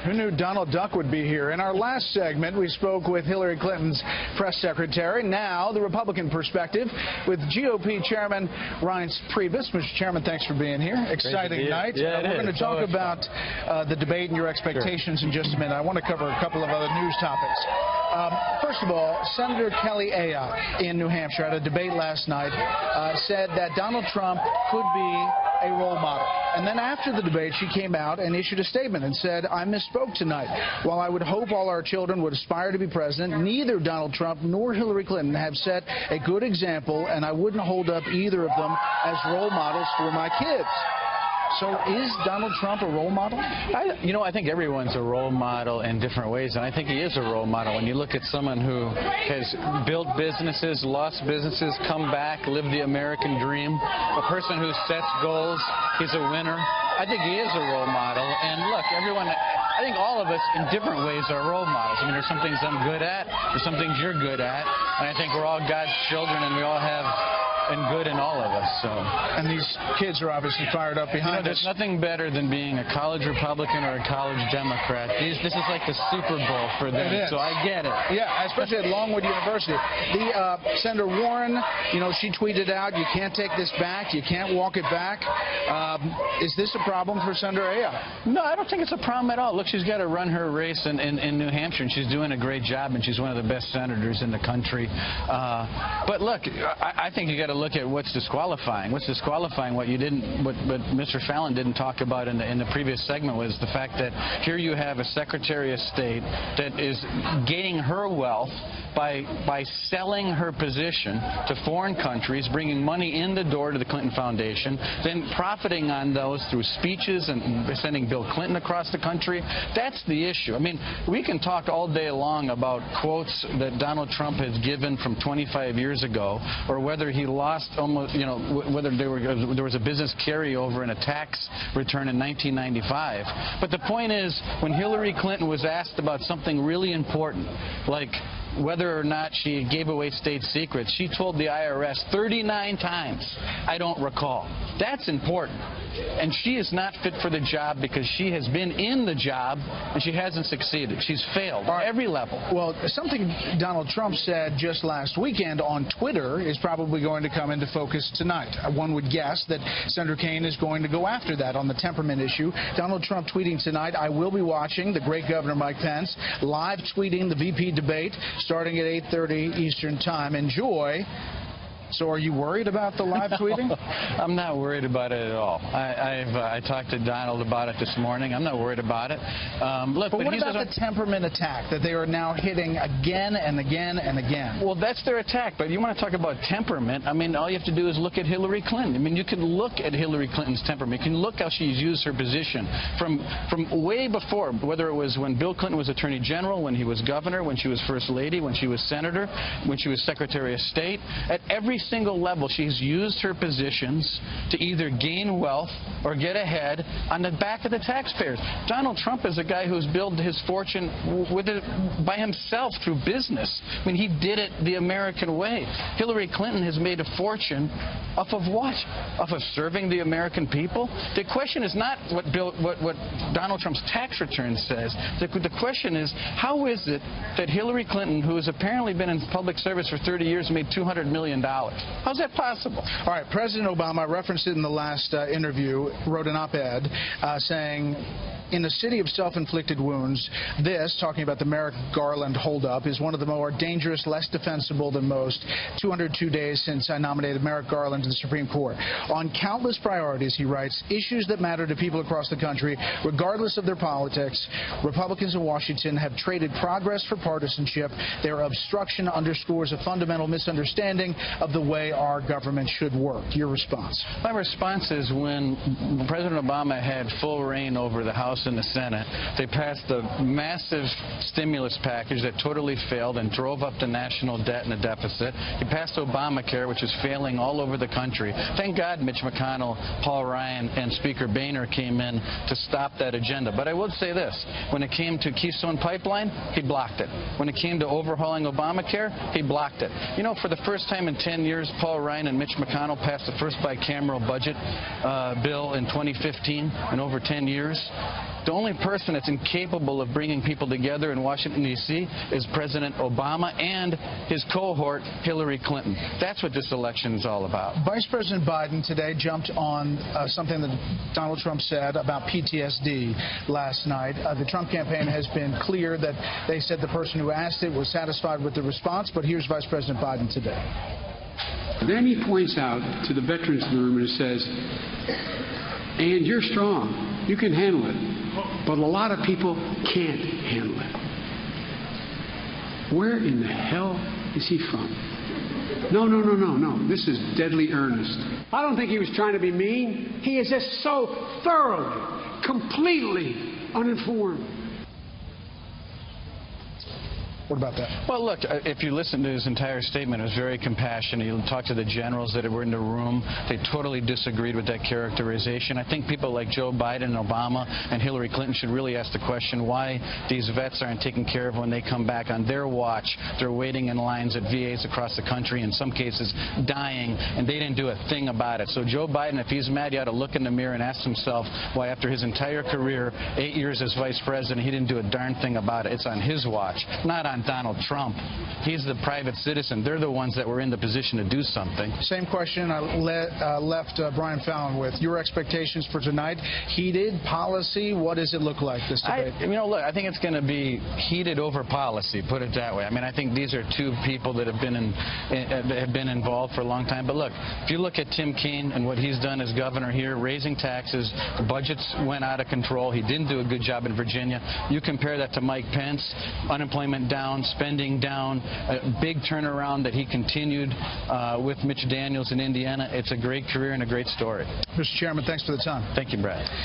Who knew Donald Duck would be here? In our last segment, we spoke with Hillary Clinton's press secretary. Now, the Republican perspective with GOP Chairman Reince Priebus. Mr. Chairman, thanks for being here. Exciting night. Yeah, we're going to talk about the debate and your expectations in just a minute. I want to cover a couple of other news topics. First of all, Senator Kelly Ayotte in New Hampshire at a debate last night said that Donald Trump could be a role model. And then after the debate, she came out and issued a statement and said, I misspoke tonight. While I would hope all our children would aspire to be president, neither Donald Trump nor Hillary Clinton have set a good example, and I wouldn't hold up either of them as role models for my kids. So is Donald Trump a role model? I think everyone's a role model in different ways, and I think he is a role model. When you look at someone who has built businesses, lost businesses, come back, lived the American dream, a person who sets goals, he's a winner. I think he is a role model. And look, I think all of us in different ways are role models. I mean, there's some things I'm good at, there's some things you're good at, and I think we're all God's children, and we all have and good in all of us. So. And these kids are obviously fired up behind us. There's nothing better than being a college Republican or a college Democrat. This is like the Super Bowl for them, so I get it. Yeah, especially at Longwood University. Senator Warren, she tweeted out, you can't take this back, you can't walk it back. Is this a problem for Senator Ayotte? No, I don't think it's a problem at all. Look, she's got to run her race in New Hampshire, and she's doing a great job, and she's one of the best senators in the country. But look, I think you got to look at what's disqualifying. What's disqualifying, what Mr. Fallon didn't talk about in the previous segment was the fact that here you have a Secretary of State that is gaining her wealth by selling her position to foreign countries, bringing money in the door to the Clinton Foundation, then profiting on those through speeches and sending Bill Clinton across the country. That's the issue. I mean, we can talk all day long about quotes that Donald Trump has given from 25 years ago, or whether he lost almost, whether there was a business carryover in a tax return in 1995. But the point is, when Hillary Clinton was asked about something really important, like whether or not she gave away state secrets, she told the IRS 39 times, I don't recall. That's important. And she is not fit for the job because she has been in the job and she hasn't succeeded. She's failed at every level. Well, something Donald Trump said just last weekend on Twitter is probably going to come into focus tonight. One would guess that Senator Kaine is going to go after that on the temperament issue. Donald Trump tweeting tonight, I will be watching the great Governor Mike Pence, live tweeting the VP debate starting at 8:30 Eastern Time. Enjoy. So are you worried about the live tweeting? I'm not worried about it at all. I talked to Donald about it this morning. I'm not worried about it. Look, but what about the temperament attack that they are now hitting again and again and again? Well, that's their attack. But you want to talk about temperament, I mean, all you have to do is look at Hillary Clinton. I mean, you can look at Hillary Clinton's temperament. You can look how she's used her position from way before, whether it was when Bill Clinton was Attorney General, when he was governor, when she was First Lady, when she was Senator, when she was Secretary of State. At every single level, she's used her positions to either gain wealth or get ahead on the back of the taxpayers. Donald Trump is a guy who's built his fortune by himself through business. I mean, he did it the American way. Hillary Clinton has made a fortune off of what? Off of serving the American people? The question is not what Donald Trump's tax return says. The question is, how is it that Hillary Clinton, who has apparently been in public service for 30 years, made $200 million? How's that possible? All right, President Obama, I referenced it in the last interview, wrote an op-ed saying, in a city of self-inflicted wounds, this, talking about the Merrick Garland holdup, is one of the more dangerous, less defensible than most. 202 days since I nominated Merrick Garland to the Supreme Court. On countless priorities, he writes, issues that matter to people across the country, regardless of their politics, Republicans in Washington have traded progress for partisanship. Their obstruction underscores a fundamental misunderstanding of the way our government should work. Your response? My response is when President Obama had full reign over the House and the Senate, they passed a massive stimulus package that totally failed and drove up the national debt and the deficit. He passed Obamacare, which is failing all over the country. Thank God Mitch McConnell, Paul Ryan, and Speaker Boehner came in to stop that agenda. But I would say this. When it came to Keystone Pipeline, he blocked it. When it came to overhauling Obamacare, he blocked it. You know, for the first time in 10 years, Paul Ryan and Mitch McConnell passed the first bicameral budget bill in 2015 in over 10 years. The only person that's incapable of bringing people together in Washington, D.C. is President Obama and his cohort, Hillary Clinton. That's what this election is all about. Vice President Biden today jumped on something that Donald Trump said about PTSD last night. The Trump campaign has been clear that they said the person who asked it was satisfied with the response, but here's Vice President Biden today. Then he points out to the veterans in the room and says, and you're strong, you can handle it, but a lot of people can't handle it. Where in the hell is he from? No, this is deadly earnest. I don't think he was trying to be mean. He is just so thoroughly, completely uninformed. What about that? Well, look, if you listen to his entire statement, it was very compassionate. You talked to the generals that were in the room. They totally disagreed with that characterization. I think people like Joe Biden, Obama, and Hillary Clinton should really ask the question why these vets aren't taken care of when they come back on their watch. They're waiting in lines at VAs across the country, in some cases dying, and they didn't do a thing about it. So Joe Biden, if he's mad, he ought to look in the mirror and ask himself why after his entire career, 8 years as vice president, he didn't do a darn thing about it. It's on his watch, not on Donald Trump. He's the private citizen. They're the ones that were in the position to do something. Same question I left Brian Fallon with. Your expectations for tonight? Heated policy? What does it look like, this debate? Look, I think it's going to be heated over policy, put it that way. I mean, I think these are two people that have been involved for a long time. But look, if you look at Tim Kaine and what he's done as governor here, raising taxes, the budgets went out of control. He didn't do a good job in Virginia. You compare that to Mike Pence, unemployment down, spending down, a big turnaround that he continued with Mitch Daniels in Indiana. It's a great career and a great story. Mr. Chairman, thanks for the time. Thank you, Brad.